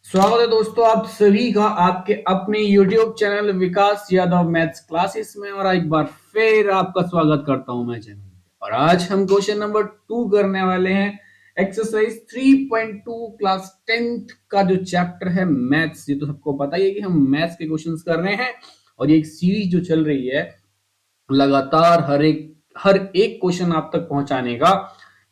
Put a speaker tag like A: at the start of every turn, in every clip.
A: स्वागत है दोस्तों आप सभी का आपके अपने YouTube चैनल विकास यादव मैथ्स क्लासेस में। और एक बार फिर आपका स्वागत करता हूं मैं चैनल पे। और आज हम क्वेश्चन नंबर 2 करने वाले हैं। एक्सरसाइज 3.2 क्लास 10th का जो चैप्टर है मैथ्स। ये तो सबको पता ही है कि हम मैथ्स के क्वेश्चंस कर रहे हैं और ये एक सीरीज जो चल रही है लगातार हर एक क्वेश्चन आप तक पहुंचाने का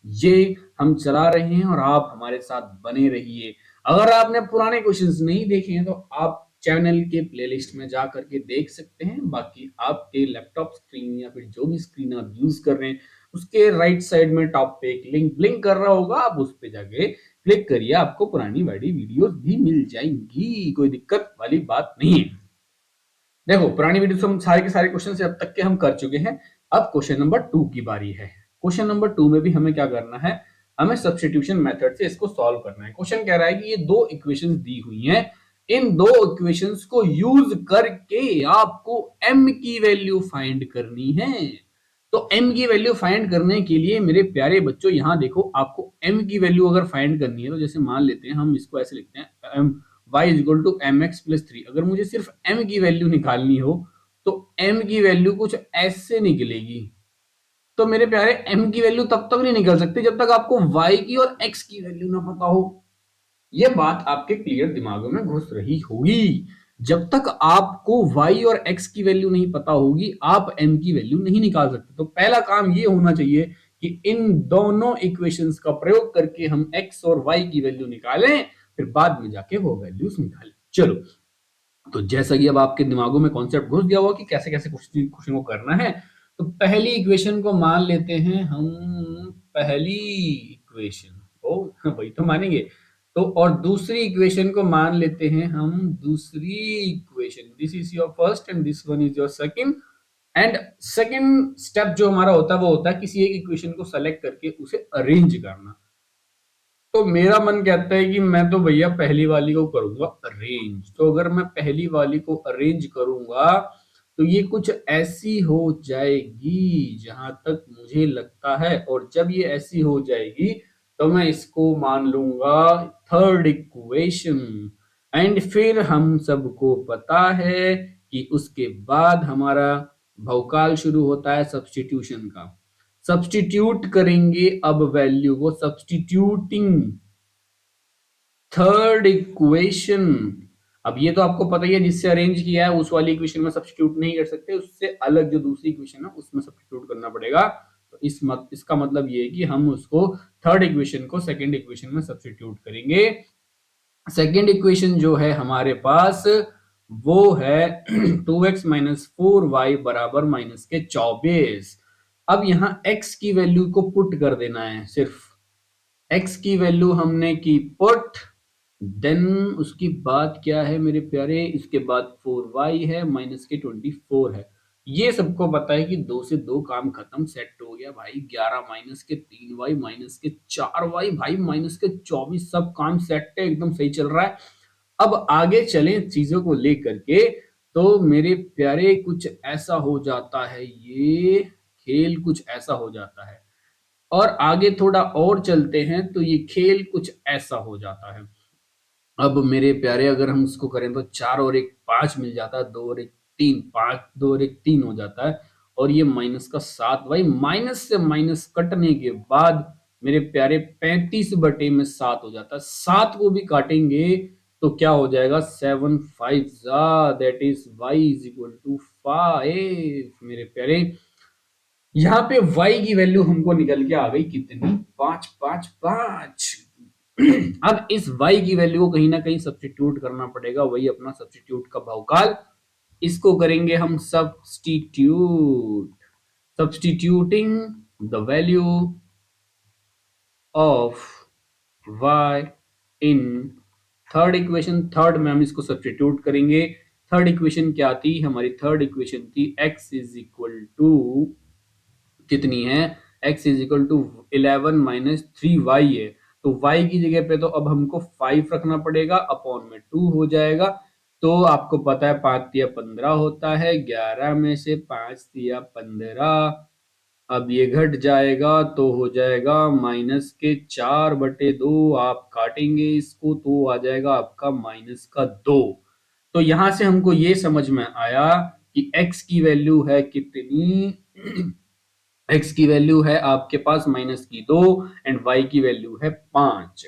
A: ये हम चला रहे हैं और आप हमारे साथ बने रहिए। अगर आपने पुराने क्वेश्चंस नहीं देखे हैं तो आप चैनल के प्लेलिस्ट में जा करके देख सकते हैं। बाकी आपके लैपटॉप स्क्रीन या फिर जो भी स्क्रीन आप यूज कर रहे हैं उसके राइट साइड में टॉप पे एक लिंक ब्लिंक कर रहा होगा, आप उस पे जाके क्लिक करिए, आपको पुरानी वाली वीडियोस भी मिल जाएंगी। कोई दिक्कत वाली बात नहीं है। देखो पुरानी वीडियो से हम सारे के सारे क्वेश्चन अब तक के हम कर चुके हैं। अब क्वेश्चन नंबर 2 की बारी है। क्वेश्चन नंबर 2 में भी हमें क्या करना है, हमें सब्स्टिट्यूशन मेथड से इसको सॉल्व करना है। क्वेश्चन कह रहा है कि ये दो इक्वेशंस दी हुई हैं, इन दो इक्वेशंस को यूज करके आपको m की वैल्यू फाइंड करनी है। तो m की वैल्यू फाइंड करने के लिए मेरे प्यारे बच्चों यहां देखो, आपको m की वैल्यू अगर फाइंड करनी है तो जैसे मान लेते हैं हम इसको ऐसे लिखते हैं y is equal to m x plus 3। अगर मुझे सिर्फ m की वैल्यू निकालनी हो तो m की वैल्यू कुछ ऐसे निकलेगी। तो मेरे प्यारे m की वैल्यू तब तक नहीं निकल सकती जब तक आपको y की और x की वैल्यू ना पता हो। यह बात आपके क्लियर दिमागों में घुस रही होगी। जब तक आपको y और x की वैल्यू नहीं पता होगी आप m की वैल्यू नहीं निकाल सकते। तो पहला काम यह होना चाहिए कि इन दोनों इक्वेशंस का प्रयोग करके हम x और y की वैल्यू निकालें, फिर बाद में जाके वो वैल्यूज निकालें। चलो, तो जैसा कि अब आपके दिमागों में कॉन्सेप्ट घुस गया होगा कि कैसे कैसे क्वेश्चन को करना है, तो पहली इक्वेशन को मान लेते हैं हम। पहली इक्वेशन ओ वही तो मानेंगे। तो और दूसरी इक्वेशन को मान लेते हैं हम दूसरी equation. This is your first and this one is your second. And second step जो हमारा होता है वो होता है किसी एक इक्वेशन को सेलेक्ट करके उसे अरेंज करना। तो मेरा मन कहता है कि मैं तो भैया पहली वाली को करूंगा अरेंज। तो अगर मैं पहली वाली को अरेंज करूंगा तो ये कुछ ऐसी हो जाएगी जहां तक मुझे लगता है। और जब ये ऐसी हो जाएगी तो मैं इसको मान लूंगा थर्ड इक्वेशन। एंड फिर हम सबको पता है कि उसके बाद हमारा भौकाल शुरू होता है सब्स्टिट्यूशन का। सब्स्टिट्यूट करेंगे अब वैल्यू को, सब्स्टिट्यूटिंग थर्ड इक्वेशन। अब ये तो आपको पता ही है, जिससे अरेंज किया है उस वाली इक्वेशन में सब्स्टिट्यूट नहीं कर सकते, उससे अलग जो दूसरी इक्वेशन है उसमें सब्स्टिट्यूट करना पड़ेगा। तो इसका मतलब ये है कि हम उसको थर्ड इक्वेशन को सेकंड इक्वेशन में सब्स्टिट्यूट करेंगे। सेकंड इक्वेशन जो है हमारे पास वो है 2x माइनस 4y बराबर माइनस के 24। अब यहाँ x की वैल्यू को पुट कर देना है। सिर्फ x की वैल्यू हमने की पुट, देन उसकी बाद क्या है मेरे प्यारे, इसके बाद 4y है माइनस के 24 है। ये सबको पता है कि दो से दो काम खत्म, सेट हो गया भाई। 11 माइनस के 3y माइनस के 4y भाई माइनस के 24, सब काम सेट है, एकदम सही चल रहा है। अब आगे चले चीजों को लेकर के। तो मेरे प्यारे कुछ ऐसा हो जाता है, ये खेल कुछ ऐसा हो जाता है। और आगे थोड़ा और चलते हैं तो ये खेल कुछ ऐसा हो जाता है। अब मेरे प्यारे अगर हम इसको करें तो 4 और 1 5 मिल जाता है, 2 और 1 3, 5 2 और 1 3 हो जाता है। और ये माइनस का 7, भाई माइनस से माइनस कटने के बाद मेरे प्यारे 35/7 हो जाता है। 7 को भी काटेंगे तो क्या हो जाएगा, 7 5 that is y is equal to 5 मेरे प्यारे। यहाँ पे y की वैल्यू हमको निकल के आ गई कितनी, 5 5 5। अब इस y की वैल्यू को कहीं ना कहीं सब्स्टिट्यूट करना पड़ेगा, वही अपना सब्स्टिट्यूट का भौकाल। इसको करेंगे हम substitute, substituting the value of y in third equation. Third में हम इसको सब्स्टिट्यूट करेंगे। थर्ड इक्वेशन क्या थी हमारी, थर्ड इक्वेशन थी x इज इक्वल टू कितनी है, x is equal to 11 minus 3y है। तो y की जगह पे तो अब हमको 5 रखना पड़ेगा, अपॉन में 2 हो जाएगा। तो आपको पता है 5 तिया 15 होता है, 11 में से 5 तिया 15, अब ये घट जाएगा तो हो जाएगा -4/2। आप काटेंगे इसको तो आ जाएगा आपका -2। तो यहां से हमको ये समझ में आया कि x की वैल्यू है कितनी। x की वैल्यू है आपके पास -2 एंड y की वैल्यू है 5।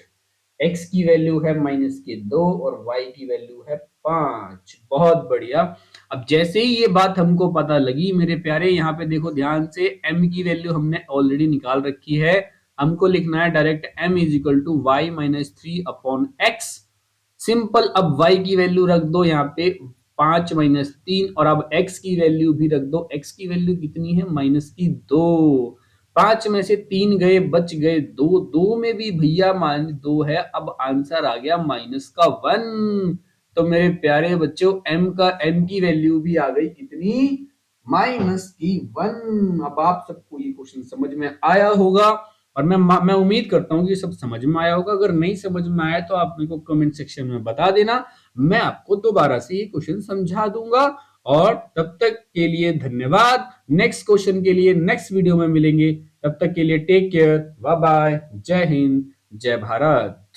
A: x की वैल्यू है -2 और y की वैल्यू है 5। बहुत बढ़िया। अब जैसे ही ये बात हमको पता लगी मेरे प्यारे, यहाँ पे देखो ध्यान से, m की वैल्यू हमने ऑलरेडी निकाल रखी है। हमको लिखना है direct m is equal to y minus 3/x। Simple. अब y की वैल्यू रख दो यहाँ पे 5 - 3, और अब x की वैल्यू भी रख दो। x की वैल्यू कितनी है? -2। 5 में से 3 गए, बच गए 2। 2 में भी भैया -2 है। अब आंसर आ गया -1। तो मेरे प्यारे बच्चों m की वैल्यू भी आ गई कितनी? -1। अब आप सबको ये क्वेश्चन समझ में आया होगा, और मैं उम्मीद करता हूँ कि सब समझ में आया होगा। अगर नहीं समझ में आया तो आप मेरे को कमेंट सेक्शन में बता देना, मैं आपको दोबारा से ये क्वेश्चन समझा दूंगा। और तब तक के लिए धन्यवाद। नेक्स्ट क्वेश्चन के लिए नेक्स्ट वीडियो में मिलेंगे। तब तक के लिए टेक केयर, बाय बाय, जय हिंद, जय भारत।